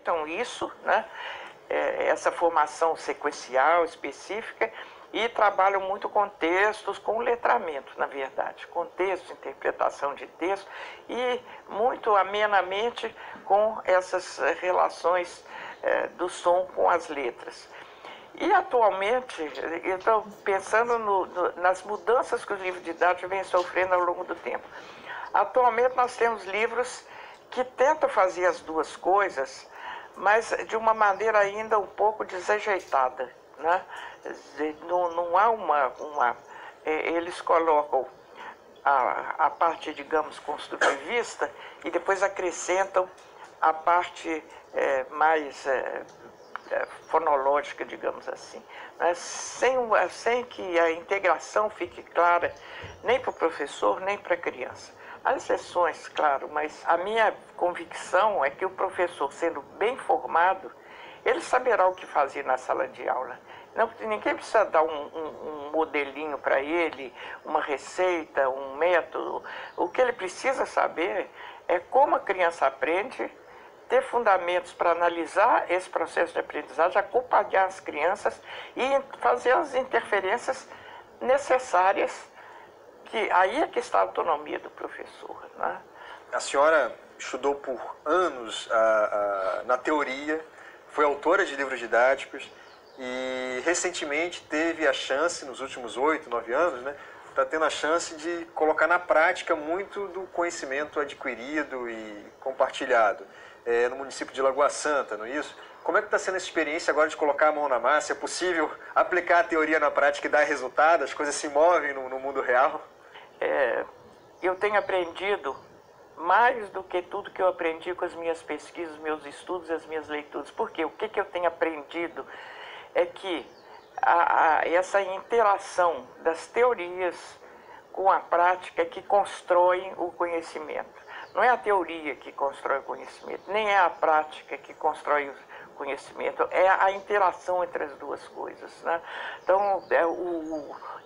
respeitam isso, né? Essa formação sequencial específica, e trabalham muito com textos, com letramento, na verdade, com texto, interpretação de texto, e muito amenamente com essas relações do som com as letras. E atualmente, eu estou pensando nas mudanças que os livros didáticos vêm sofrendo ao longo do tempo. Atualmente nós temos livros que tentam fazer as duas coisas, mas de uma maneira ainda um pouco desajeitada, né? Não há eles colocam a parte, digamos, construtivista e depois acrescentam a parte mais fonológica, digamos assim, mas sem que a integração fique clara nem para o professor, nem para a criança. Há exceções, claro, mas a minha convicção é que o professor, sendo bem formado, ele saberá o que fazer na sala de aula. Não, ninguém precisa dar um modelinho para ele, uma receita, um método. O que ele precisa saber é como a criança aprende, ter fundamentos para analisar esse processo de aprendizagem, acompanhar as crianças e fazer as interferências necessárias, que aí é que está a autonomia do professor, né? A senhora estudou por anos na teoria, foi autora de livros didáticos e recentemente teve a chance, nos últimos 8, 9 anos, né, está tendo a chance de colocar na prática muito do conhecimento adquirido e compartilhado no município de Lagoa Santa, não é isso? Como é que está sendo essa experiência agora de colocar a mão na massa? É possível aplicar a teoria na prática e dar resultado? As coisas se movem no mundo real? Eu tenho aprendido mais do que tudo que eu aprendi com as minhas pesquisas, meus estudos e as minhas leituras. Por quê? O que eu tenho aprendido é que essa interação das teorias com a prática que constroem o conhecimento. Não é a teoria que constrói o conhecimento, nem é a prática que constrói o conhecimento, é a interação entre as duas coisas, né? Então,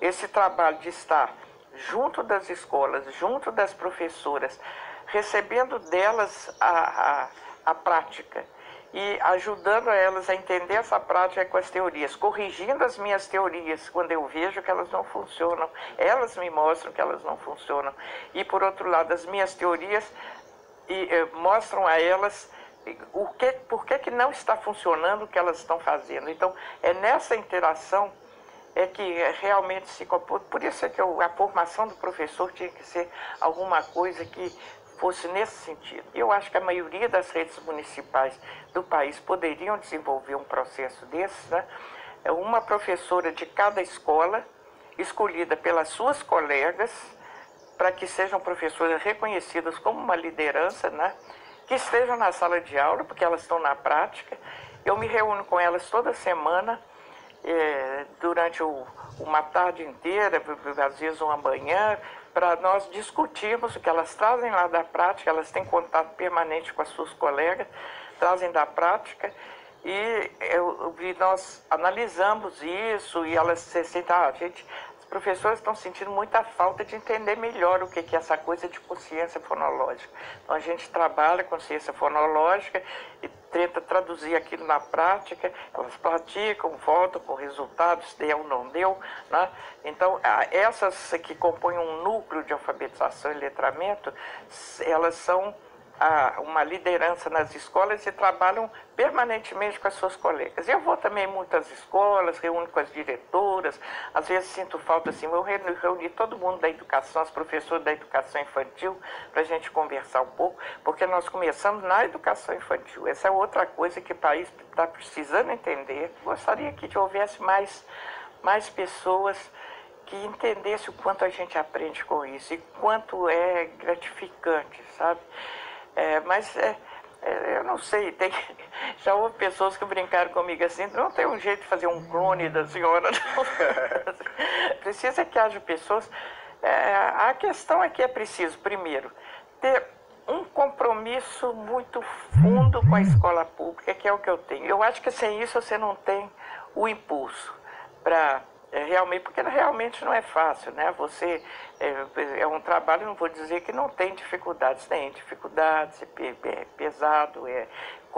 esse trabalho de estar junto das escolas, junto das professoras, recebendo delas a prática e ajudando elas a entender essa prática com as teorias, corrigindo as minhas teorias quando eu vejo que elas não funcionam, elas me mostram que elas não funcionam, e por outro lado as minhas teorias mostram a elas por que não está funcionando o que elas estão fazendo. Então é nessa interação que realmente se compõe. Por isso é que a formação do professor tinha que ser alguma coisa que fosse nesse sentido. Eu acho que a maioria das redes municipais do país poderiam desenvolver um processo desse, né? Uma professora de cada escola, escolhida pelas suas colegas, para que sejam professoras reconhecidas como uma liderança, né? Que estejam na sala de aula, porque elas estão na prática. Eu me reúno com elas toda semana, durante uma tarde inteira, às vezes uma manhã, para nós discutirmos o que elas trazem lá da prática. Elas têm contato permanente com as suas colegas, trazem da prática, e nós analisamos isso, e elas se sentem, as professoras estão sentindo muita falta de entender melhor o que é essa coisa de consciência fonológica. Então a gente trabalha com consciência fonológica e tenta traduzir aquilo na prática. Elas praticam, voltam com resultados, deu ou não deu, né? Então essas que compõem um núcleo de alfabetização e letramento, elas são uma liderança nas escolas e trabalham permanentemente com as suas colegas. Eu vou também em muitas escolas, reúno com as diretoras, às vezes sinto falta assim, eu reuni todo mundo da educação, as professoras da educação infantil, para a gente conversar um pouco, porque nós começamos na educação infantil. Essa é outra coisa que o país está precisando entender. Gostaria que houvesse mais pessoas que entendessem o quanto a gente aprende com isso e quanto é gratificante, sabe? Mas eu não sei, já houve pessoas que brincaram comigo assim, não tem um jeito de fazer um clone da senhora, não. Precisa que haja pessoas. A questão é que é preciso, primeiro, ter um compromisso muito fundo com a escola pública, que é o que eu tenho. Eu acho que sem isso você não tem o impulso para realmente, porque realmente não é fácil, né? Você é um trabalho, não vou dizer que não tem dificuldades, é pesado,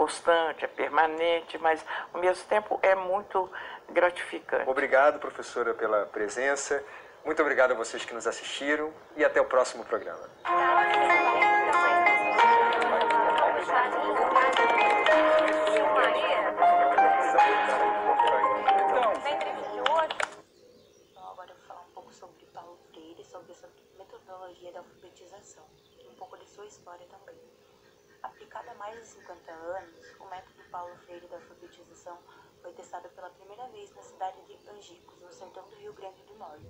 constante, é permanente, mas ao mesmo tempo é muito gratificante. Obrigado, professora, pela presença. Muito obrigado a vocês que nos assistiram e até o próximo programa. Agora eu vou falar um pouco sobre Paulo Freire, sobre essa metodologia da alfabetização e um pouco de sua história também. Aplicado há mais de 50 anos, o método Paulo Freire da alfabetização foi testado pela primeira vez na cidade de Angicos, no sertão do Rio Grande do Norte.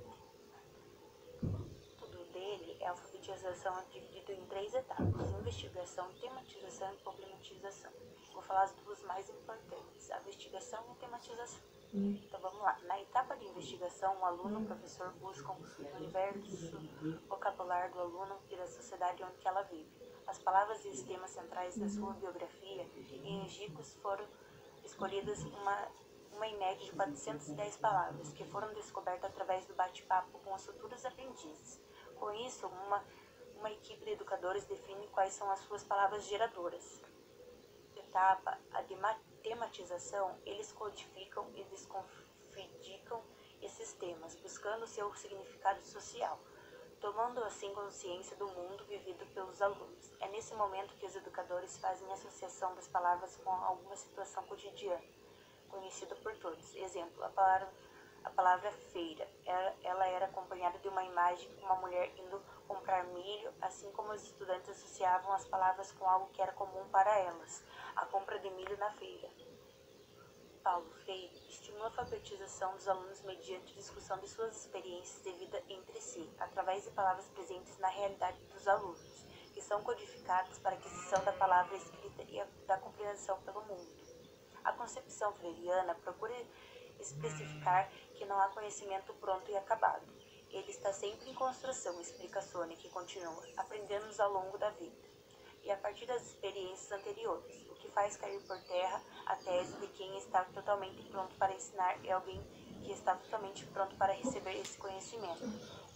O método dele é a alfabetização dividida em 3 etapas: investigação, tematização e problematização. Vou falar as duas mais importantes, a investigação e a tematização. Então vamos lá. Na etapa de investigação, o aluno e o professor buscam o universo vocabular do aluno e da sociedade onde ela vive. As palavras e os temas centrais da sua biografia em Angicos foram escolhidas uma em média de 410 palavras, que foram descobertas através do bate-papo com os futuros aprendizes. Com isso, uma equipe de educadores define quais são as suas palavras geradoras. Etapa, a tematização, eles codificam e descodificam esses temas, buscando seu significado social, tomando assim consciência do mundo vivido pelos alunos. É nesse momento que os educadores fazem a associação das palavras com alguma situação cotidiana, conhecida por todos. Exemplo, a palavra feira, ela era acompanhada de uma imagem com uma mulher indo comprar milho, assim como os estudantes associavam as palavras com algo que era comum para elas, a compra de milho na feira. Paulo Freire estimula a alfabetização dos alunos mediante discussão de suas experiências de vida entre si, através de palavras presentes na realidade dos alunos, que são codificadas para a aquisição da palavra escrita e da compreensão pelo mundo. A concepção freiriana procura especificar que não há conhecimento pronto e acabado. Ele está sempre em construção, explica Sônia, que continua, aprendemos ao longo da vida e a partir das experiências anteriores, o que faz cair por terra a tese de quem está totalmente pronto para ensinar é alguém que está totalmente pronto para receber esse conhecimento,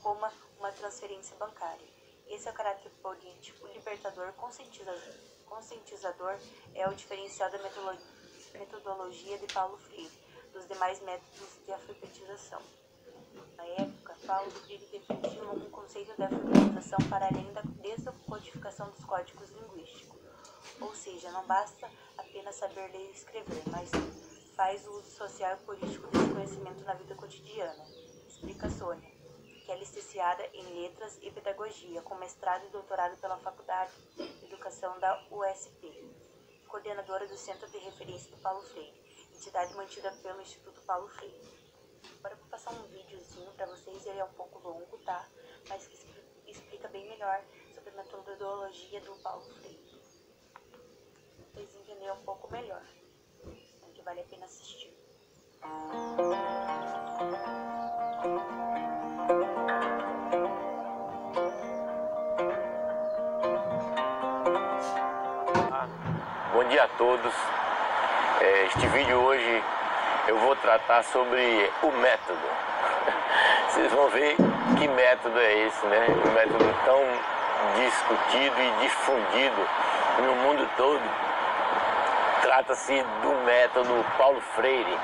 como uma transferência bancária. Esse é o caráter político, libertador, conscientizador, é o diferencial da metodologia de Paulo Freire dos demais métodos de alfabetização. Na época, Paulo Freire defendia um conceito de alfabetização para além da descodificação dos códigos linguísticos, ou seja, não basta apenas saber ler e escrever, mas faz o uso social e político desse conhecimento na vida cotidiana, explica Sônia, que é licenciada em Letras e Pedagogia, com mestrado e doutorado pela Faculdade de Educação da USP, coordenadora do Centro de Referência de Paulo Freire, entidade mantida pelo Instituto Paulo Freire. Agora eu vou passar um videozinho para vocês, ele é um pouco longo, tá? Mas que explica bem melhor sobre a metodologia do Paulo Freire. Pra vocês entenderem um pouco melhor, que vale a pena assistir. Bom dia a todos. Este vídeo hoje eu vou tratar sobre o método. Vocês vão ver que método é esse, né? Um método tão discutido e difundido no mundo todo. Trata-se do método Paulo Freire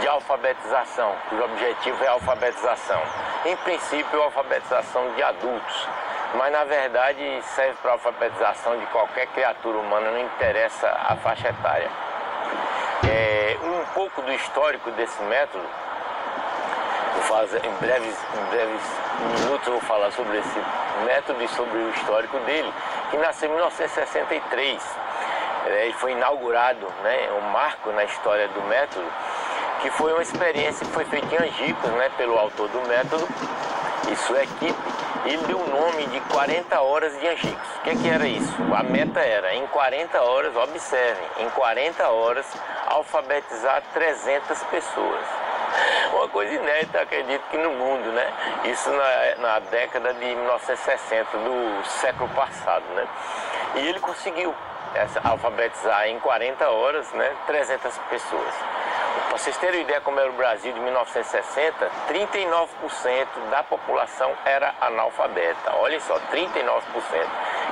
de alfabetização, cujo objetivo é a alfabetização. Em princípio, a alfabetização de adultos, mas na verdade serve para a alfabetização de qualquer criatura humana, não interessa a faixa etária. Um pouco do histórico desse método, vou fazer em breves minutos eu vou falar sobre esse método e sobre o histórico dele, que nasceu em 1963. Ele foi inaugurado, né, um marco na história do método, que foi uma experiência que foi feita em Angicos, né, pelo autor do método e sua equipe. Ele deu o nome de 40 horas de Angicos. O que era isso? A meta era, em 40 horas, observem, em 40 horas, alfabetizar 300 pessoas. Uma coisa inédita, acredito que no mundo, né? Isso na década de 1960, do século passado, né? E ele conseguiu alfabetizar em 40 horas, né, 300 pessoas. Para vocês terem uma ideia como era o Brasil de 1960, 39% da população era analfabeta. Olhem só, 39%.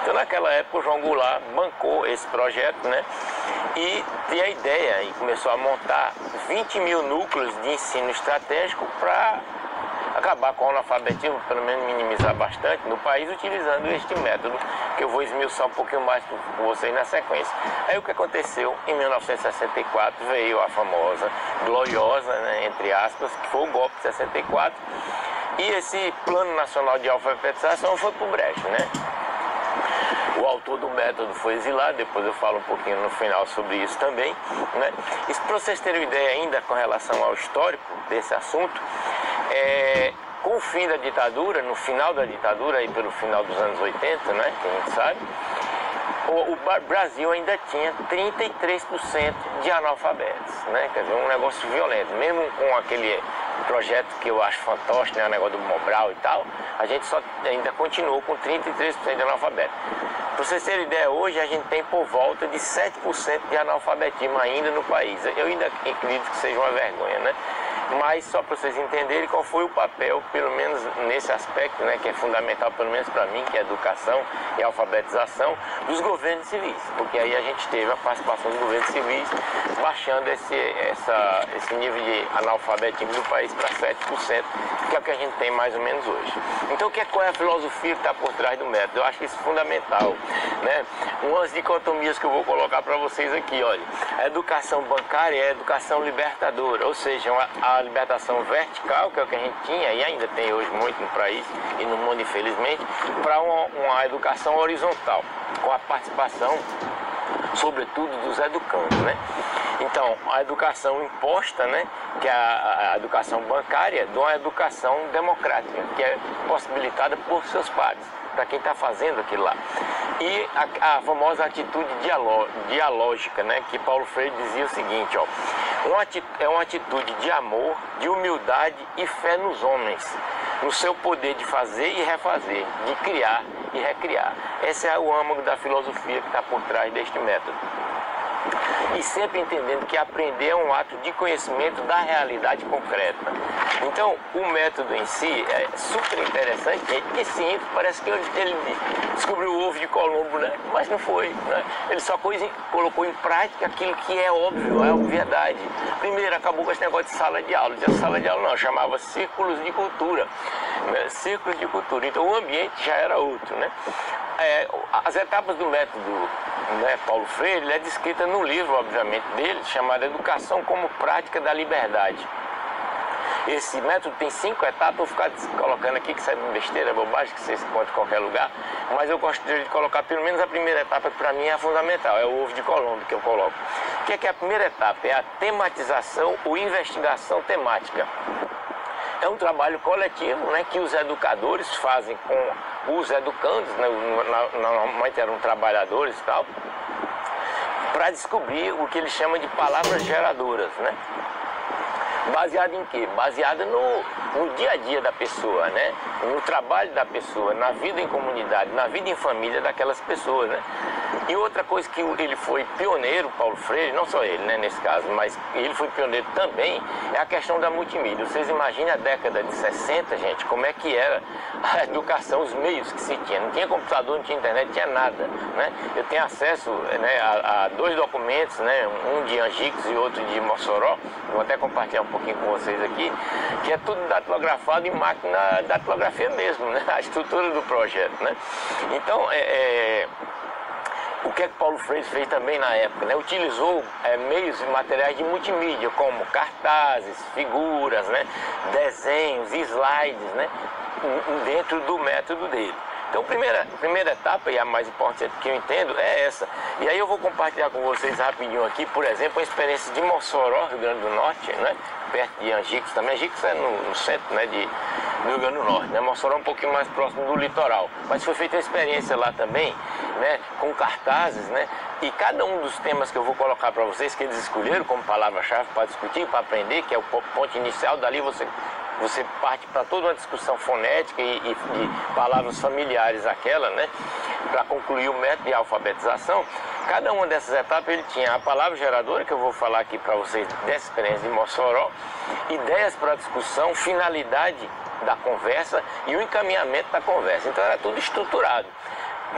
Então naquela época o João Goulart bancou esse projeto, né? e ter a ideia e começou a montar 20 mil núcleos de ensino estratégico para acabar com o analfabetismo, pelo menos minimizar bastante no país, utilizando este método, que eu vou esmiuçar um pouquinho mais com vocês na sequência. Aí o que aconteceu? Em 1964 veio a famosa, gloriosa, né, entre aspas, que foi o golpe de 64, e esse Plano Nacional de Alfabetização foi pro brejo, né? O autor do método foi exilado, depois eu falo um pouquinho no final sobre isso também, né? E para vocês terem uma ideia ainda com relação ao histórico desse assunto, com o fim da ditadura, no final da ditadura, aí pelo final dos anos 80, né, que a gente sabe, o Brasil ainda tinha 33% de analfabetos, né? Quer dizer, um negócio violento, mesmo com aquele projeto que eu acho fantástico, né, o negócio do Mobral e tal, a gente ainda continuou com 33% de analfabetos. Para vocês terem ideia, hoje a gente tem por volta de 7% de analfabetismo ainda no país. Eu ainda acredito que seja uma vergonha, né? Mas só para vocês entenderem qual foi o papel, pelo menos nesse aspecto, né, que é fundamental, pelo menos para mim, que é a educação e a alfabetização, dos governos civis. Porque aí a gente teve a participação dos governos civis baixando esse nível de analfabetismo do país para 7%, que é o que a gente tem mais ou menos hoje. Então, qual é a filosofia que está por trás do método? Eu acho isso fundamental, né? Umas dicotomias que eu vou colocar para vocês aqui, olha. A educação bancária é a educação libertadora, ou seja, a libertação vertical, que é o que a gente tinha e ainda tem hoje muito no país e no mundo, infelizmente, para uma educação horizontal, com a participação, sobretudo, dos educandos, né? Então, a educação imposta, né, que é a educação bancária, de uma educação democrática, que é possibilitada por seus pares, para quem está fazendo aquilo lá. E a famosa atitude dialógica, né, que Paulo Freire dizia o seguinte, ó, é uma atitude de amor, de humildade e fé nos homens, no seu poder de fazer e refazer, de criar e recriar. Esse é o âmago da filosofia que está por trás deste método. E sempre entendendo que aprender é um ato de conhecimento da realidade concreta. Então, o método em si é super interessante e simples, parece que ele descobriu o ovo de Colombo, né? Mas não foi, né? Ele só colocou em prática aquilo que é óbvio, é obviedade. Primeiro, acabou com esse negócio de sala de aula. De sala de aula não, chamava círculos de cultura, né? Círculos de cultura. Então, o ambiente já era outro, né? As etapas do método, né, Paulo Freire, ele é descrita no livro, obviamente, dele, chamado Educação como Prática da Liberdade. Esse método tem 5 etapas, vou ficar colocando aqui, que isso é besteira, bobagem, que vocês encontram em qualquer lugar, mas eu gostaria de colocar pelo menos a primeira etapa, que para mim é fundamental, é o ovo de Colombo que eu coloco. O que é a primeira etapa? É a tematização ou investigação temática. É um trabalho coletivo, né, que os educadores fazem com os educandos, né, normalmente eram trabalhadores e tal, para descobrir o que eles chamam de palavras geradoras, né? Baseado em quê? Baseado no dia a dia da pessoa, né? No trabalho da pessoa, na vida em comunidade, na vida em família daquelas pessoas, né? E outra coisa que ele foi pioneiro, Paulo Freire, não só ele, né, nesse caso, mas ele foi pioneiro também, é a questão da multimídia. Vocês imaginem a década de 60, gente, como é que era a educação, os meios que se tinha. Não tinha computador, não tinha internet, não tinha nada, né? Eu tenho acesso, né, a 2 documentos, né, um de Angicos e outro de Mossoró, vou até compartilhar um pouquinho com vocês aqui, que é tudo datilografado em máquina datilografia mesmo, né? A estrutura do projeto, né? Então, o que é que Paulo Freire fez também na época, né? Utilizou meios e materiais de multimídia, como cartazes, figuras, né? Desenhos, slides, né? Dentro do método dele. Então, a primeira etapa, e a mais importante que eu entendo, é essa. E aí eu vou compartilhar com vocês rapidinho aqui, por exemplo, a experiência de Mossoró, Rio Grande do Norte, né? Perto de Angicos também. Angicos é no centro, né, do Rio Grande do Norte, né? Mossoró é um pouquinho mais próximo do litoral. Mas foi feita uma experiência lá também, né, com cartazes, né? E cada um dos temas que eu vou colocar para vocês, que eles escolheram como palavra-chave para discutir, para aprender, que é o ponto inicial, dali você parte para toda uma discussão fonética e de palavras familiares aquela, né? Para concluir o método de alfabetização. Cada uma dessas etapas ele tinha a palavra geradora, que eu vou falar aqui para vocês dessa experiência de Mossoró, ideias para discussão, finalidade da conversa e o encaminhamento da conversa. Então era tudo estruturado.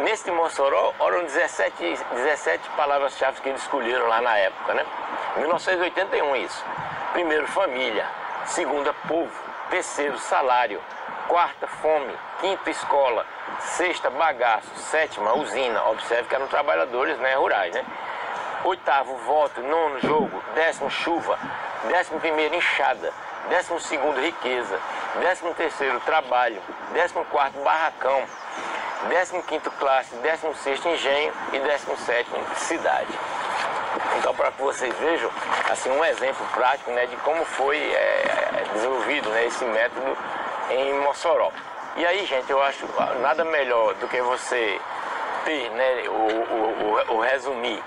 nesse Mossoró eram 17 palavras-chave que eles escolheram lá na época, né? 1981 isso. Primeiro, família. Segunda, povo. Terceiro, salário. Quarta, fome. Quinta, escola. Sexta, bagaço. Sétima, usina. Observe que eram trabalhadores, né, rurais, né? Oitavo, voto. Nono, jogo. Décimo, chuva. 11º, enxada. 12º, riqueza. 13º, trabalho. 14º, barracão. 15º, classe. 16º, engenho. E 17º, cidade. Então, para que vocês vejam, assim, um exemplo prático, né, de como foi desenvolvido, né, esse método em Mossoró. E aí, gente, eu acho nada melhor do que você ter, né, o resumir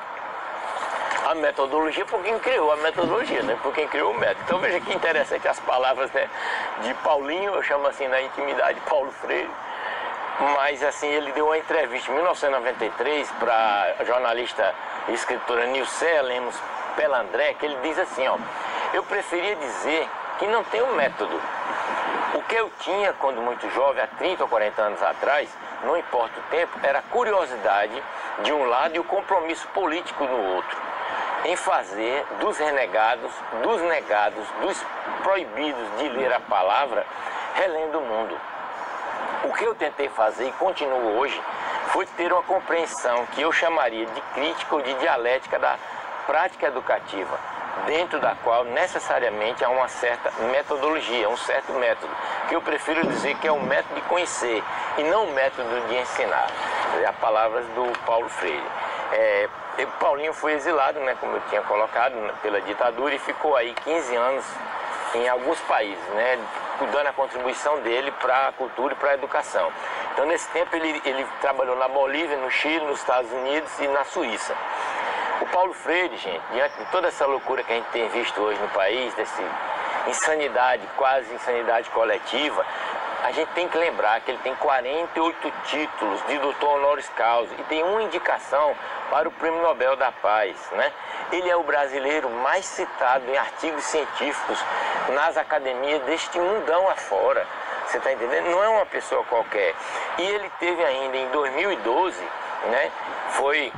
a metodologia por quem criou a metodologia, né, por quem criou o método. Então, veja que interessante as palavras, né, de Paulinho, eu chamo assim na intimidade Paulo Freire. Mas assim, ele deu uma entrevista em 1993 para a jornalista e escritora Nilcéia Lemos Pelandré, que ele diz assim, ó: eu preferia dizer que não tem um método. O que eu tinha quando muito jovem, há 30 ou 40 anos atrás, não importa o tempo, era a curiosidade de um lado e o compromisso político no outro, em fazer dos renegados, dos negados, dos proibidos de ler a palavra, relendo o mundo. O que eu tentei fazer e continuo hoje foi ter uma compreensão que eu chamaria de crítica ou de dialética da prática educativa, dentro da qual necessariamente há uma certa metodologia, um certo método, que eu prefiro dizer que é um método de conhecer e não um método de ensinar. As palavras do Paulo Freire. Paulinho foi exilado, né, como eu tinha colocado, pela ditadura e ficou aí 15 anos em alguns países, né, dando a contribuição dele para a cultura e para a educação. Então, nesse tempo, ele trabalhou na Bolívia, no Chile, nos Estados Unidos e na Suíça. O Paulo Freire, gente, diante de toda essa loucura que a gente tem visto hoje no país, dessa insanidade, quase insanidade coletiva, a gente tem que lembrar que ele tem 48 títulos de doutor honoris causa e tem uma indicação para o Prêmio Nobel da Paz, né? Ele é o brasileiro mais citado em artigos científicos nas academias deste mundão afora. Você está entendendo? Não é uma pessoa qualquer. E ele teve ainda em 2012, né? Foi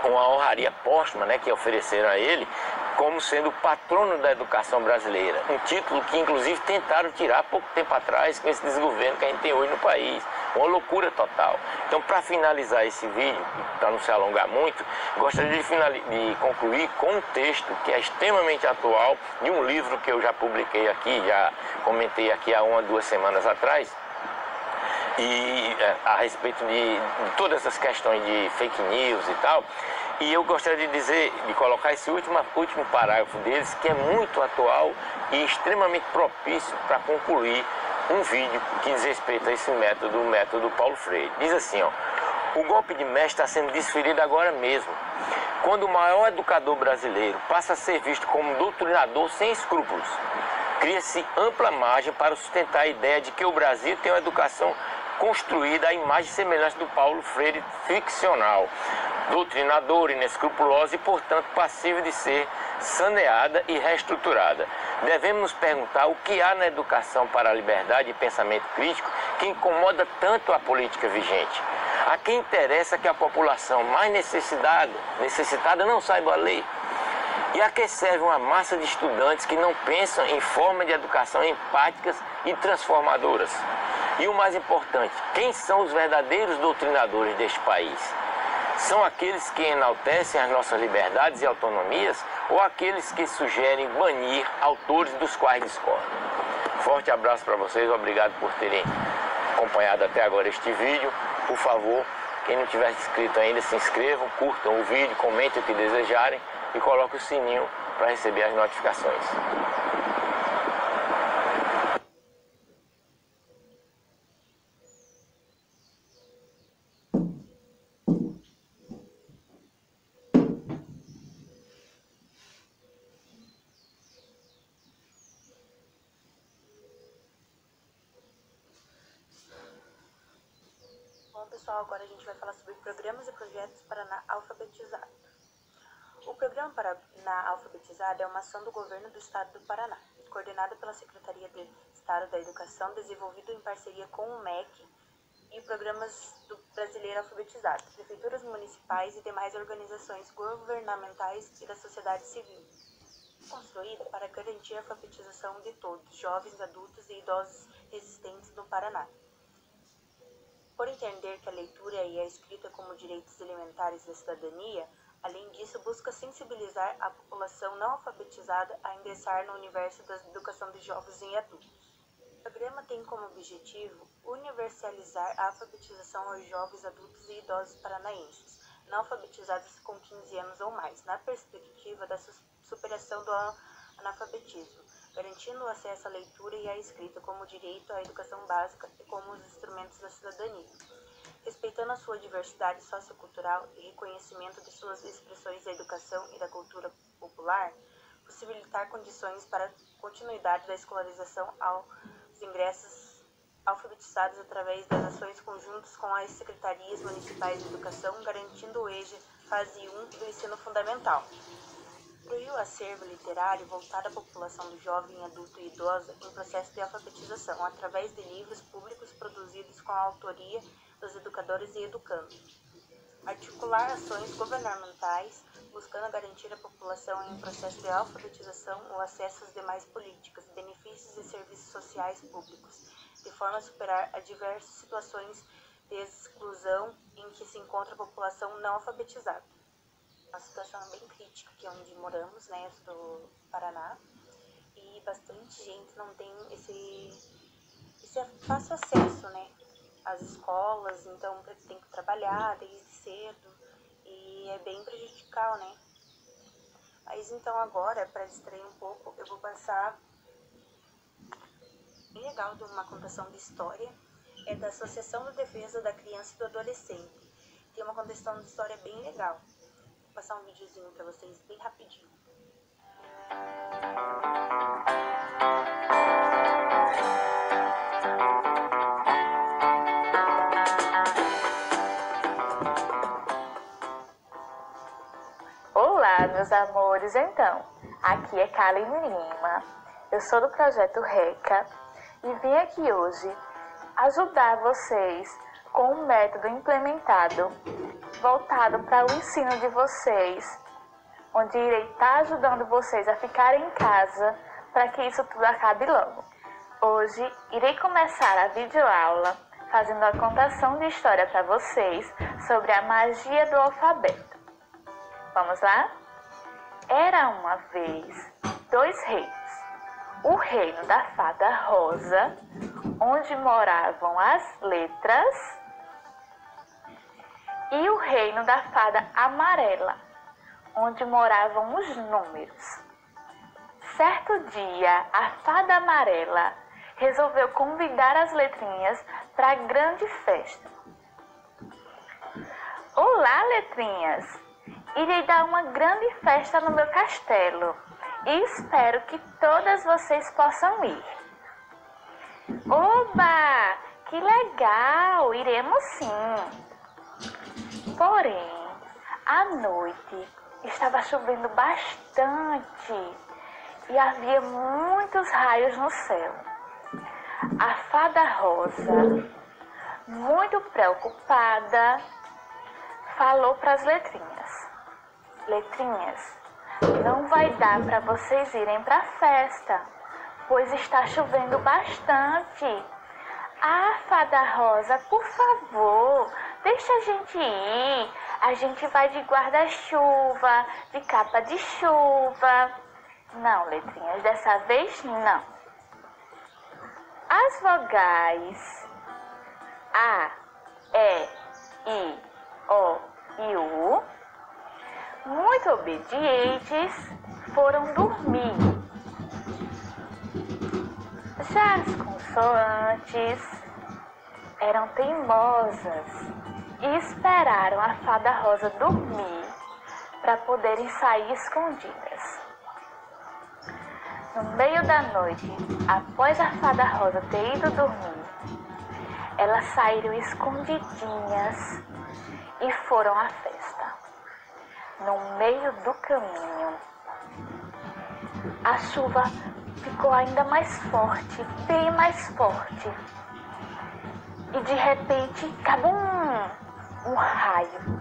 uma honraria póstuma, né, que ofereceram a ele como sendo o patrono da educação brasileira. Um título que, inclusive, tentaram tirar pouco tempo atrás com esse desgoverno que a gente tem hoje no país. Uma loucura total. Então, para finalizar esse vídeo, para não se alongar muito, gostaria de concluir com um texto que é extremamente atual, de um livro que eu já publiquei aqui, já comentei aqui há 1 ou 2 semanas atrás, e a respeito de todas essas questões de fake news e tal. E eu gostaria de dizer, de colocar esse último parágrafo deles, que é muito atual e extremamente propício para concluir um vídeo que diz respeito a esse método, o método Paulo Freire. Diz assim, ó: o golpe de mestre está sendo desferido agora mesmo, quando o maior educador brasileiro passa a ser visto como um doutrinador sem escrúpulos. Cria-se ampla margem para sustentar a ideia de que o Brasil tem uma educação construída à imagem e semelhança do Paulo Freire ficcional, doutrinadora, inescrupulosa e, portanto, passível de ser saneada e reestruturada. Devemos nos perguntar o que há na educação para a liberdade e pensamento crítico que incomoda tanto a política vigente. A quem interessa que a população mais necessitada não saiba ler? E a que serve uma massa de estudantes que não pensam em formas de educação empáticas e transformadoras? E o mais importante, quem são os verdadeiros doutrinadores deste país? São aqueles que enaltecem as nossas liberdades e autonomias ou aqueles que sugerem banir autores dos quais discordam? Forte abraço para vocês, obrigado por terem acompanhado até agora este vídeo. Por favor, quem não tiver inscrito ainda, se inscrevam, curtam o vídeo, comentem o que desejarem e coloquem o sininho para receber as notificações. Bom, pessoal, agora a gente vai falar sobre programas e projetos Paraná Alfabetizado. O programa Paraná Alfabetizado é uma ação do governo do estado do Paraná, coordenada pela Secretaria de Estado da Educação, desenvolvido em parceria com o MEC e programas do Brasileiro Alfabetizado, prefeituras municipais e demais organizações governamentais e da sociedade civil. Construído para garantir a alfabetização de todos, jovens, adultos e idosos existentes no Paraná. Por entender que a leitura e a escrita como direitos elementares da cidadania, além disso, busca sensibilizar a população não alfabetizada a ingressar no universo da educação de jovens e adultos. O programa tem como objetivo universalizar a alfabetização aos jovens, adultos e idosos paranaenses, não alfabetizados com 15 anos ou mais, na perspectiva da superação do analfabetismo, garantindo o acesso à leitura e à escrita como direito à educação básica e como os instrumentos da cidadania, respeitando a sua diversidade sociocultural e reconhecimento de suas expressões da educação e da cultura popular, possibilitar condições para a continuidade da escolarização aos ingressos alfabetizados através das ações conjuntas com as secretarias municipais de educação, garantindo o EJA fase 1 do ensino fundamental. Incluiu o acervo literário voltado à população do jovem, adulto e idosa em processo de alfabetização, através de livros públicos produzidos com a autoria dos educadores e educandos. Articular ações governamentais, buscando garantir à população em processo de alfabetização o acesso às demais políticas, benefícios e serviços sociais públicos, de forma a superar as diversas situações de exclusão em que se encontra a população não alfabetizada. Uma situação bem crítica aqui onde moramos, né, eu sou do Paraná, e bastante gente não tem esse fácil acesso, né, às escolas, então tem que trabalhar desde cedo e é bem prejudicial, né. Mas então agora, para distrair um pouco, eu vou passar bem legal de uma contação de história, é da Associação de Defesa da Criança e do Adolescente. Tem uma contação de história bem legal. Vou passar um videozinho para vocês bem rapidinho. Olá, meus amores. Então, aqui é Kaline Lima. Eu sou do Projeto RECA e vim aqui hoje ajudar vocês com um método implementado voltado para o ensino de vocês, onde irei estar ajudando vocês a ficarem em casa para que isso tudo acabe logo. Hoje irei começar a videoaula fazendo a contação de história para vocês sobre a magia do alfabeto. Vamos lá? Era uma vez 2 reinos. O reino da fada rosa, onde moravam as letras, e o reino da fada amarela, onde moravam os números. Certo dia, a fada amarela resolveu convidar as letrinhas para a grande festa. Olá, letrinhas! Irei dar uma grande festa no meu castelo e espero que todas vocês possam ir. Oba! Que legal! Iremos sim! Porém, à noite estava chovendo bastante e havia muitos raios no céu. A fada rosa, muito preocupada, falou para as letrinhas: letrinhas, não vai dar para vocês irem para a festa, pois está chovendo bastante. Ah, fada rosa, por favor, deixa a gente ir. A gente vai de guarda-chuva, de capa de chuva. Não, letrinhas, dessa vez não. As vogais A, E, I, O e U, muito obedientes, foram dormir. Já as consoantes eram teimosas e esperaram a fada rosa dormir para poderem sair escondidas. No meio da noite, após a fada rosa ter ido dormir, elas saíram escondidinhas e foram à festa. No meio do caminho, a chuva ficou ainda mais forte, bem mais forte. e de repente, cabum, um raio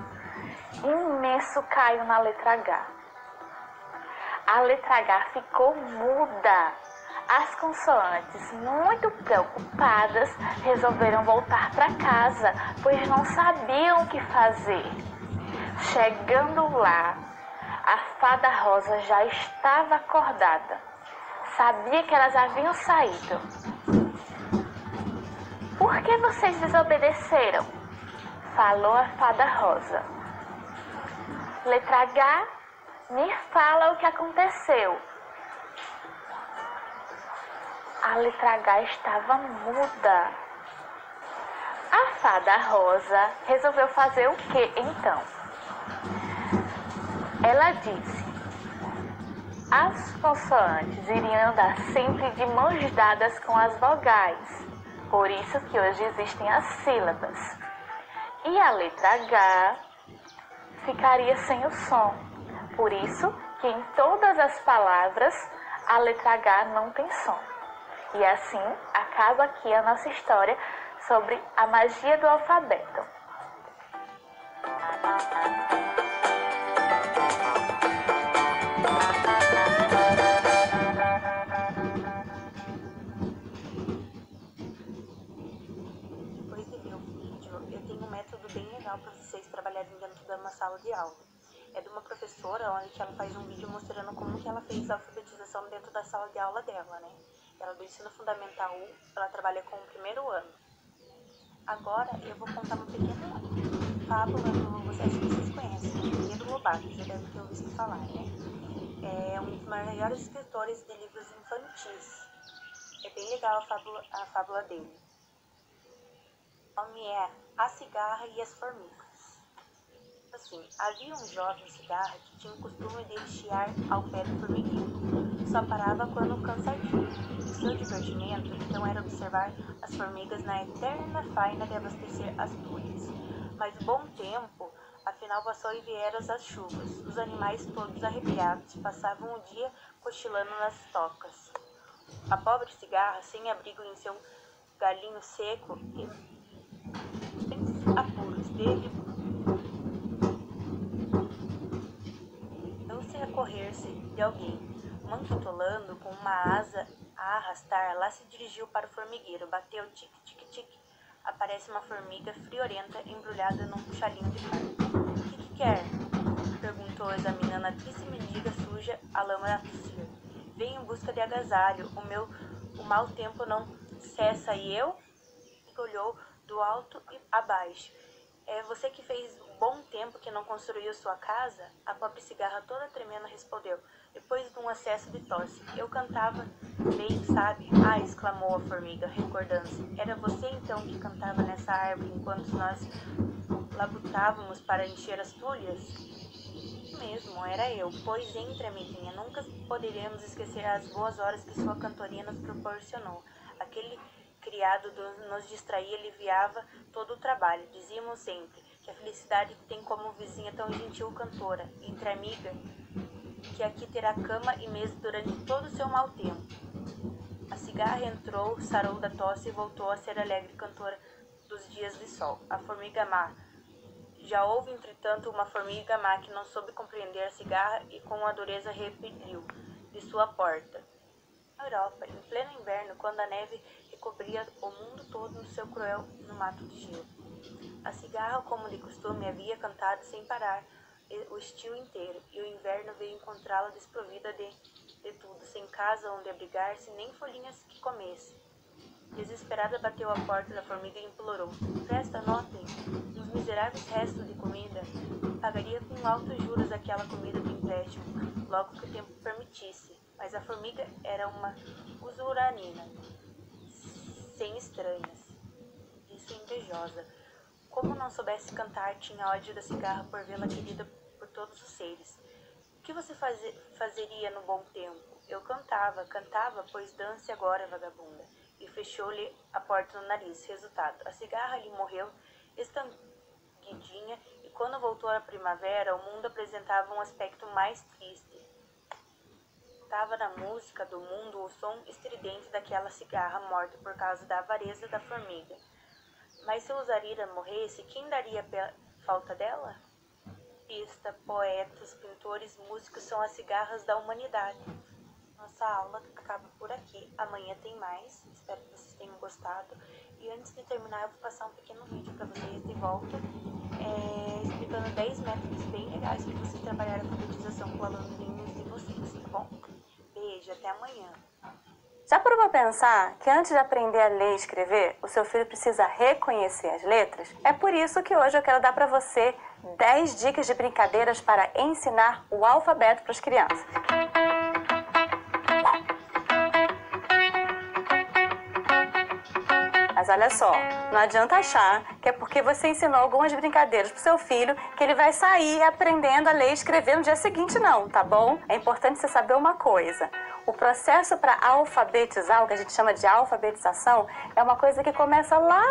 imenso caiu na letra H. A letra H ficou muda. As consoantes, muito preocupadas, resolveram voltar para casa, pois não sabiam o que fazer. Chegando lá, a fada rosa já estava acordada. Sabia que elas haviam saído. Por que vocês desobedeceram? Falou a fada rosa. Letra H, me fala o que aconteceu. A letra H estava muda. A fada rosa resolveu fazer o que então? Ela disse: as consoantes iriam andar sempre de mãos dadas com as vogais, por isso que hoje existem as sílabas. E a letra H ficaria sem o som, por isso que em todas as palavras a letra H não tem som. E assim acaba aqui a nossa história sobre a magia do alfabeto. Depois de ver o vídeo, eu tenho um método bem legal para vocês trabalharem dentro de uma sala de aula. É de uma professora, onde ela faz um vídeo mostrando como que ela fez a alfabetização dentro da sala de aula dela, né? Ela é do ensino fundamental 1, ela trabalha com o primeiro ano. Agora eu vou contar uma pequena fábula, acho que vocês conhecem, Pedro Lobato, já deve ter ouvido falar, né? É um dos maiores escritores de livros infantis. É bem legal a fábula dele. O nome é A Cigarra e as Formigas. Assim, havia um jovem cigarra que tinha o costume de chiar ao pé do formigueiro. Só parava quando cansadinho. Seu divertimento, então, era observar as formigas na eterna faina de abastecer as tulhas. Mas o bom tempo, afinal, passou e vieram as chuvas. Os animais, todos arrepiados, passavam o dia cochilando nas tocas. A pobre cigarra, sem abrigo em seu galinho seco, e apuros dele, não se a correr-se de alguém, manquitolando com uma asa a arrastar, lá se dirigiu para o formigueiro, bateu tic-tic-tic. Aparece uma formiga friorenta embrulhada num puxalinho de pano. O que quer? Perguntou, examinando a triste mendiga suja a lama da piscina. Venho em busca de agasalho, o mau tempo não cessa e eu? E olhou do alto e abaixo. É você que fez um bom tempo que não construiu sua casa? A pobre cigarra toda tremendo respondeu, depois de um acesso de tosse. Eu cantava bem, sabe? Ah, exclamou a formiga, recordando-se. Era você então que cantava nessa árvore enquanto nós labutávamos para encher as tulhas? Mesmo, era eu, pois entre, amiguinha, nunca poderemos esquecer as boas horas que sua cantoria nos proporcionou. Aquele criado nos distraía e aliviava todo o trabalho. Dizíamos sempre que a felicidade tem como vizinha tão gentil cantora, entre amiga, que aqui terá cama e mesa durante todo o seu mau tempo. A cigarra entrou, sarou da tosse e voltou a ser alegre cantora dos dias de sol. A formiga má. Já houve, entretanto, uma formiga má que não soube compreender a cigarra e com a dureza repeliu de sua porta. Na Europa, em pleno inverno, quando a neve recobria o mundo todo no seu cruel no mato de gelo. A cigarra, como de costume, havia cantado sem parar o estio inteiro, e o inverno veio encontrá-la desprovida de tudo, sem casa onde abrigar-se, nem folhinhas que comesse. Desesperada, bateu à porta da formiga e implorou. Presta, notem, nos miseráveis restos de comida, pagaria com altos juros aquela comida de empréstimo, logo que o tempo permitisse. Mas a formiga era uma usuranina, sem estranhas, disse invejosa. Como não soubesse cantar, tinha ódio da cigarra por vê-la querida por todos os seres. O que você fazeria no bom tempo? Eu cantava, pois dance agora, vagabunda. E fechou-lhe a porta no nariz. Resultado, a cigarra lhe morreu estanguidinha, e quando voltou a primavera, o mundo apresentava um aspecto mais triste. Estava na música do mundo o som estridente daquela cigarra morta por causa da avareza da formiga. Mas se Uzarira morresse, quem daria falta dela? Pista, poetas, pintores, músicos são as cigarras da humanidade. Nossa aula acaba por aqui. Amanhã tem mais. Espero que vocês tenham gostado. E antes de terminar, eu vou passar um pequeno vídeo para vocês de volta, explicando 10 métodos bem legais para vocês trabalharem a alfabetização com aluninhos de vocês, tá bom? Beijo, até amanhã. Já parou para pensar que antes de aprender a ler e escrever, o seu filho precisa reconhecer as letras? É por isso que hoje eu quero dar para você 10 dicas de brincadeiras para ensinar o alfabeto para as crianças. Mas olha só, não adianta achar que é porque você ensinou algumas brincadeiras pro seu filho que ele vai sair aprendendo a ler e escrever no dia seguinte, não, tá bom? É importante você saber uma coisa. O processo para alfabetizar, o que a gente chama de alfabetização, é uma coisa que começa lá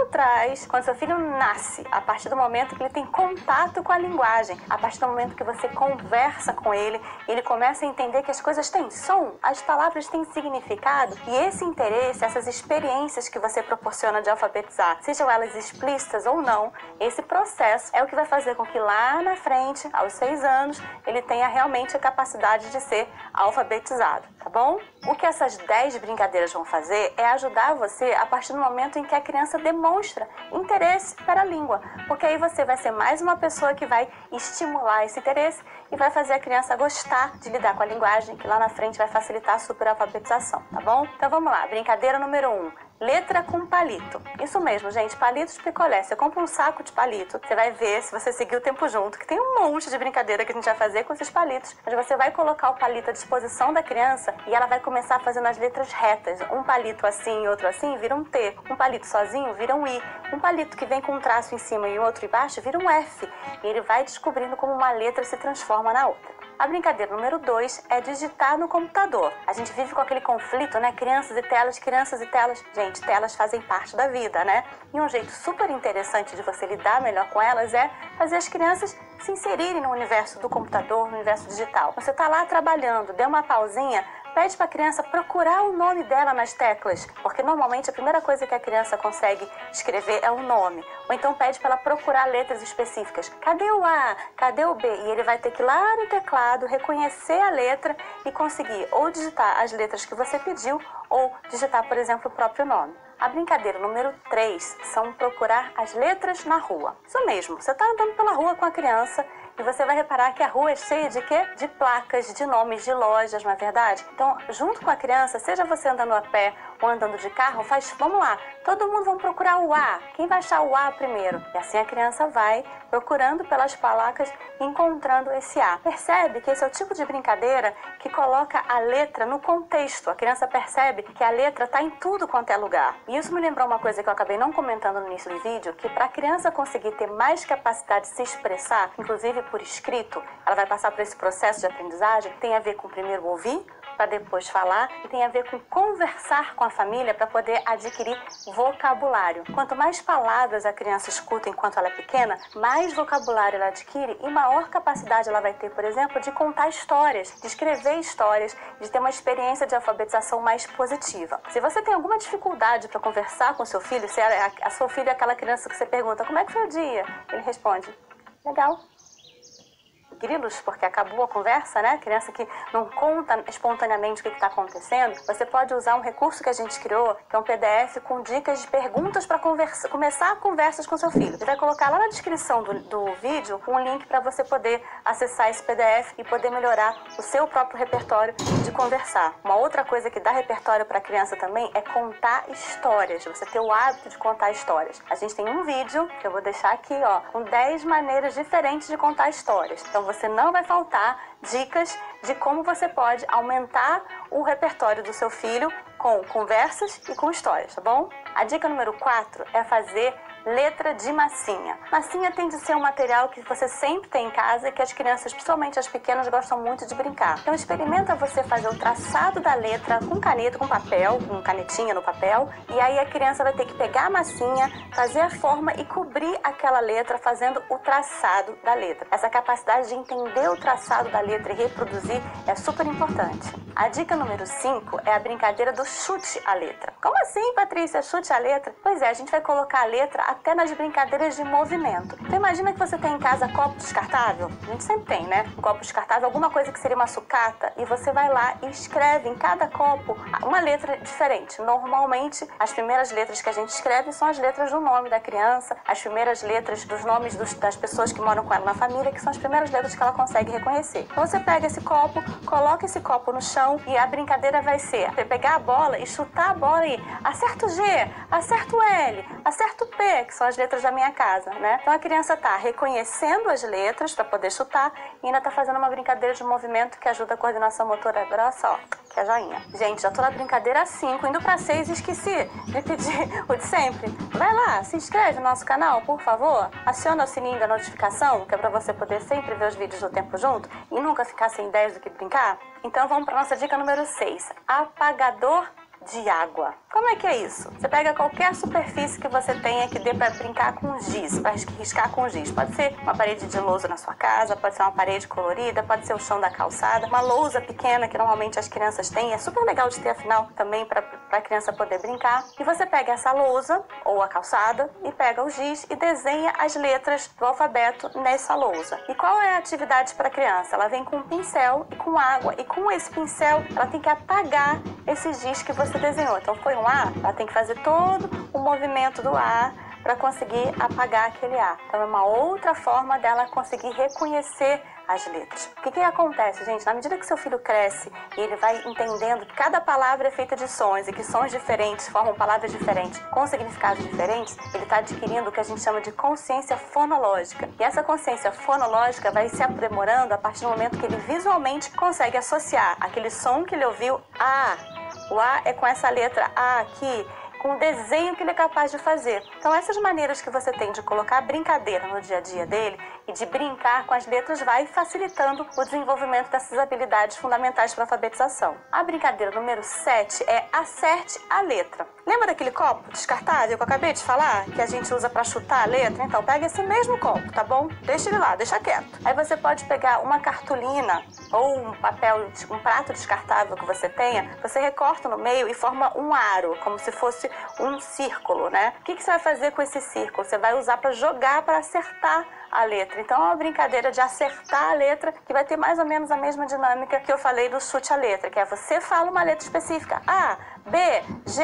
atrás, quando seu filho nasce, a partir do momento que ele tem contato com a linguagem, a partir do momento que você conversa com ele, ele começa a entender que as coisas têm som, as palavras têm significado, e esse interesse, essas experiências que você proporciona de alfabetizar, sejam elas explícitas ou não, esse processo é o que vai fazer com que lá na frente, aos 6 anos, ele tenha realmente a capacidade de ser alfabetizado. Tá bom? O que essas 10 brincadeiras vão fazer é ajudar você a partir do momento em que a criança demonstra interesse para a língua, porque aí você vai ser mais uma pessoa que vai estimular esse interesse e vai fazer a criança gostar de lidar com a linguagem, que lá na frente vai facilitar a super alfabetização, tá bom? Então vamos lá, brincadeira número 1. Letra com palito. Isso mesmo, gente, palitos picolé. Você compra um saco de palito, você vai ver, se você seguir o tempo junto, que tem um monte de brincadeira que a gente vai fazer com esses palitos. Mas você vai colocar o palito à disposição da criança e ela vai começar fazendo as letras retas. Um palito assim e outro assim vira um T. Um palito sozinho vira um I. Um palito que vem com um traço em cima e outro embaixo vira um F. E ele vai descobrindo como uma letra se transforma na outra. A brincadeira número 2 é digitar no computador. A gente vive com aquele conflito, né? Crianças e telas, crianças e telas. Gente, telas fazem parte da vida, né? E um jeito super interessante de você lidar melhor com elas é fazer as crianças se inserirem no universo do computador, no universo digital. Você está lá trabalhando, deu uma pausinha, pede para a criança procurar o nome dela nas teclas, porque normalmente a primeira coisa que a criança consegue escrever é o nome. Ou então pede para ela procurar letras específicas. Cadê o A? Cadê o B? E ele vai ter que ir lá no teclado, reconhecer a letra e conseguir ou digitar as letras que você pediu ou digitar, por exemplo, o próprio nome. A brincadeira número 3 são procurar as letras na rua. Isso mesmo, você está andando pela rua com a criança e você vai reparar que a rua é cheia de quê? De placas, de nomes de lojas, não é verdade? Então, junto com a criança, seja você andando a pé ou andando de carro, vamos lá, todo mundo vai procurar o A. Quem vai achar o A primeiro? E assim a criança vai procurando pelas placas e encontrando esse A. Percebe que esse é o tipo de brincadeira que coloca a letra no contexto. A criança percebe que a letra está em tudo quanto é lugar. E isso me lembrou uma coisa que eu acabei não comentando no início do vídeo, que para a criança conseguir ter mais capacidade de se expressar, inclusive por escrito, ela vai passar por esse processo de aprendizagem, tem a ver com primeiro ouvir, para depois falar, e tem a ver com conversar com a família para poder adquirir vocabulário. Quanto mais palavras a criança escuta enquanto ela é pequena, mais vocabulário ela adquire e maior capacidade ela vai ter, por exemplo, de contar histórias, de escrever histórias, de ter uma experiência de alfabetização mais positiva. Se você tem alguma dificuldade para conversar com seu filho, se a sua filha é aquela criança que você pergunta, como é que foi o dia? Ele responde, legal. Grilos, porque acabou a conversa, né? Criança que não conta espontaneamente o que está acontecendo. Você pode usar um recurso que a gente criou, que é um PDF com dicas de perguntas para começar conversas com seu filho. Você vai colocar lá na descrição do vídeo um link para você poder acessar esse PDF e poder melhorar o seu próprio repertório de conversar. Uma outra coisa que dá repertório para a criança também é contar histórias. Você ter o hábito de contar histórias. A gente tem um vídeo que eu vou deixar aqui, ó, com 10 maneiras diferentes de contar histórias. Então você não vai faltar dicas de como você pode aumentar o repertório do seu filho com conversas e com histórias, tá bom? A dica número 4 é fazer letra de massinha. Massinha tem de ser um material que você sempre tem em casa e que as crianças, principalmente as pequenas, gostam muito de brincar. Então experimenta você fazer o traçado da letra com caneta, com papel, com canetinha no papel, e aí a criança vai ter que pegar a massinha, fazer a forma e cobrir aquela letra fazendo o traçado da letra. Essa capacidade de entender o traçado da letra e reproduzir é super importante. A dica número 5 é a brincadeira do chute a letra. Como assim, Patrícia, chute a letra? Pois é, a gente vai colocar a letra até nas brincadeiras de movimento. Então imagina que você tem em casa copo descartável, a gente sempre tem, né? Um copo descartável, alguma coisa que seria uma sucata, e você vai lá e escreve em cada copo uma letra diferente. Normalmente, as primeiras letras que a gente escreve são as letras do nome da criança, as primeiras letras dos nomes das pessoas que moram com ela na família, que são as primeiras letras que ela consegue reconhecer. Então você pega esse copo, coloca esse copo no chão e a brincadeira vai ser pegar a bola e chutar a bola e acerta o G, acerta o L, acerta o P, que são as letras da minha casa, né? Então a criança tá reconhecendo as letras para poder chutar e ainda tá fazendo uma brincadeira de movimento que ajuda a coordenação motora grossa, ó, que é a joinha. Gente, já tô na brincadeira 5, indo pra 6 e esqueci de pedir o de sempre. Vai lá, se inscreve no nosso canal, por favor. Aciona o sininho da notificação, que é pra você poder sempre ver os vídeos do tempo junto e nunca ficar sem ideias do que brincar. Então vamos pra nossa dica número 6. Apagador de água. Como é que é isso? Você pega qualquer superfície que você tenha que dê para brincar com giz, para riscar com giz. Pode ser uma parede de lousa na sua casa, pode ser uma parede colorida, pode ser o chão da calçada, uma lousa pequena que normalmente as crianças têm. É super legal de ter, afinal, também para a criança poder brincar. E você pega essa lousa ou a calçada e pega o giz e desenha as letras do alfabeto nessa lousa. E qual é a atividade para a criança? Ela vem com um pincel e com água, e com esse pincel ela tem que apagar esse giz que você desenhou. Então foi um A, ela tem que fazer todo o movimento do A para conseguir apagar aquele A. Então é uma outra forma dela conseguir reconhecer as letras. O que acontece, gente? Na medida que seu filho cresce e ele vai entendendo que cada palavra é feita de sons e que sons diferentes formam palavras diferentes com significados diferentes, ele está adquirindo o que a gente chama de consciência fonológica. E essa consciência fonológica vai se aprimorando a partir do momento que ele visualmente consegue associar aquele som que ele ouviu a o A é com essa letra A aqui, com o desenho que ele é capaz de fazer. Então essas maneiras que você tem de colocar brincadeira no dia a dia dele e de brincar com as letras vai facilitando o desenvolvimento dessas habilidades fundamentais para a alfabetização. A brincadeira número 7 é acerte a letra. Lembra daquele copo descartável que eu acabei de falar? Que a gente usa para chutar a letra? Então pega esse mesmo copo, tá bom? Deixa ele lá, deixa quieto. Aí você pode pegar uma cartolina ou um papel, um prato descartável que você tenha, você recorta no meio e forma um aro, como se fosse um círculo, né? O que você vai fazer com esse círculo? Você vai usar para jogar, para acertar a letra. Então é uma brincadeira de acertar a letra que vai ter mais ou menos a mesma dinâmica que eu falei do chute a letra, que é você fala uma letra específica, A, B, G,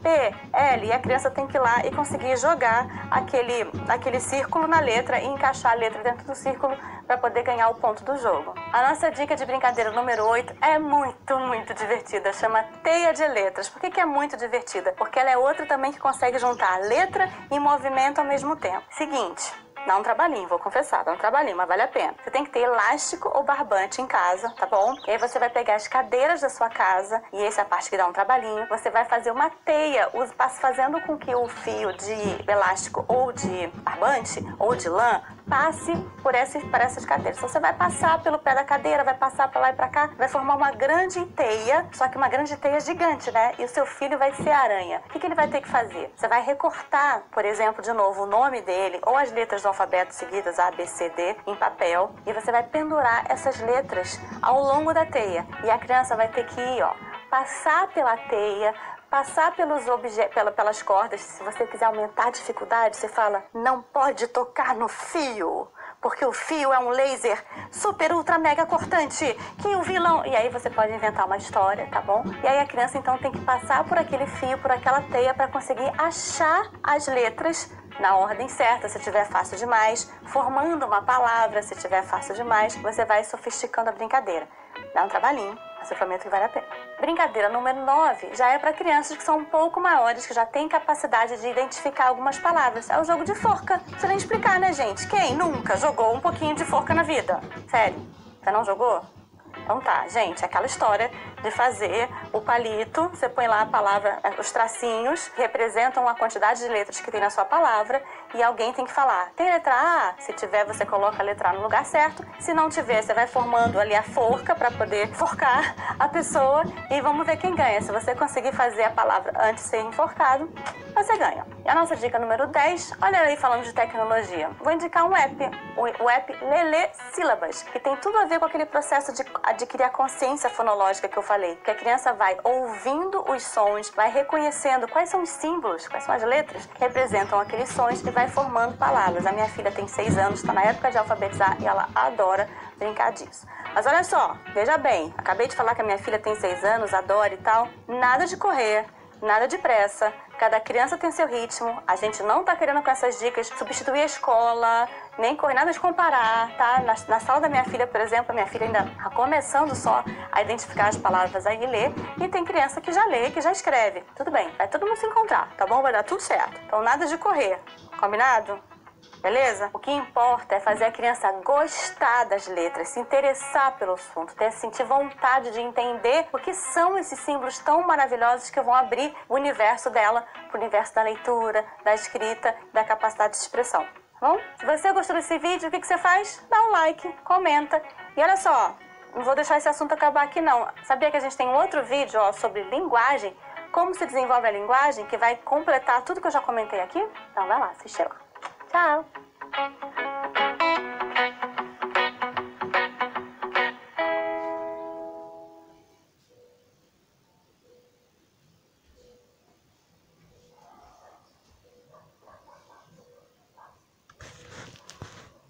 P, L, e a criança tem que ir lá e conseguir jogar aquele círculo na letra e encaixar a letra dentro do círculo para poder ganhar o ponto do jogo. A nossa dica de brincadeira número 8 é muito divertida, chama teia de letras. Por que é muito divertida? Porque ela é outra também que consegue juntar letra e movimento ao mesmo tempo. Seguinte, dá um trabalhinho, vou confessar, dá um trabalhinho, mas vale a pena. Você tem que ter elástico ou barbante em casa, tá bom? E aí você vai pegar as cadeiras da sua casa, e essa é a parte que dá um trabalhinho. Você vai fazer uma teia, fazendo com que o fio de elástico ou de barbante ou de lã passe por essas cadeiras. Então você vai passar pelo pé da cadeira, vai passar pra lá e pra cá, vai formar uma grande teia, só que uma grande teia gigante, né? E o seu filho vai ser a aranha. O que ele vai ter que fazer? Você vai recortar, por exemplo, de novo, o nome dele ou as letras do alfabeto seguidas, A, B, C, D, em papel, e você vai pendurar essas letras ao longo da teia. E a criança vai ter que ir, ó, passar pela teia, passar pelas cordas. Se você quiser aumentar a dificuldade, você fala, não pode tocar no fio, porque o fio é um laser super, ultra, mega cortante, que o vilão... E aí você pode inventar uma história, tá bom? E aí a criança, então, tem que passar por aquele fio, por aquela teia, para conseguir achar as letras na ordem certa. Se tiver fácil demais, formando uma palavra. Se tiver fácil demais, você vai sofisticando a brincadeira. Dá um trabalhinho, mas eu prometo que vale a pena. Brincadeira número 9 já é para crianças que são um pouco maiores, que já têm capacidade de identificar algumas palavras. É o jogo de forca. Não precisa nem explicar, né, gente? Quem nunca jogou um pouquinho de forca na vida? Sério? Você não jogou? Então tá, gente, aquela história de fazer o palito, você põe lá a palavra, os tracinhos, que representam a quantidade de letras que tem na sua palavra, e alguém tem que falar, tem letra A? Se tiver, você coloca a letra A no lugar certo. Se não tiver, você vai formando ali a forca para poder forcar a pessoa, e vamos ver quem ganha. Se você conseguir fazer a palavra antes de ser enforcado, você ganha. E a nossa dica número 10, olha aí falando de tecnologia. Vou indicar um app, o app Lelê Sílabas, que tem tudo a ver com aquele processo de adquirir a consciência fonológica que eu falei, que a criança vai ouvindo os sons, vai reconhecendo quais são os símbolos, quais são as letras que representam aqueles sons e vai formando palavras. A minha filha tem 6 anos, está na época de alfabetizar e ela adora brincar disso. Mas olha só, veja bem, acabei de falar que a minha filha tem 6 anos, adora e tal, nada de correr, nada de pressa. Cada criança tem seu ritmo, a gente não tá querendo com essas dicas substituir a escola, nem correr, nada de comparar, tá? Na sala da minha filha, por exemplo, a minha filha ainda tá começando só a identificar as palavras aí e ler, e tem criança que já lê, que já escreve. Tudo bem, vai todo mundo se encontrar, tá bom? Vai dar tudo certo. Então nada de correr, combinado? Beleza? O que importa é fazer a criança gostar das letras, se interessar pelo assunto, sentir vontade de entender o que são esses símbolos tão maravilhosos que vão abrir o universo dela, o universo da leitura, da escrita, da capacidade de expressão. Tá bom? Se você gostou desse vídeo, o que você faz? Dá um like, comenta. E olha só, não vou deixar esse assunto acabar aqui não. Sabia que a gente tem um outro vídeo sobre linguagem, como se desenvolve a linguagem, que vai completar tudo que eu já comentei aqui? Então vai lá, assiste lá. Tchau!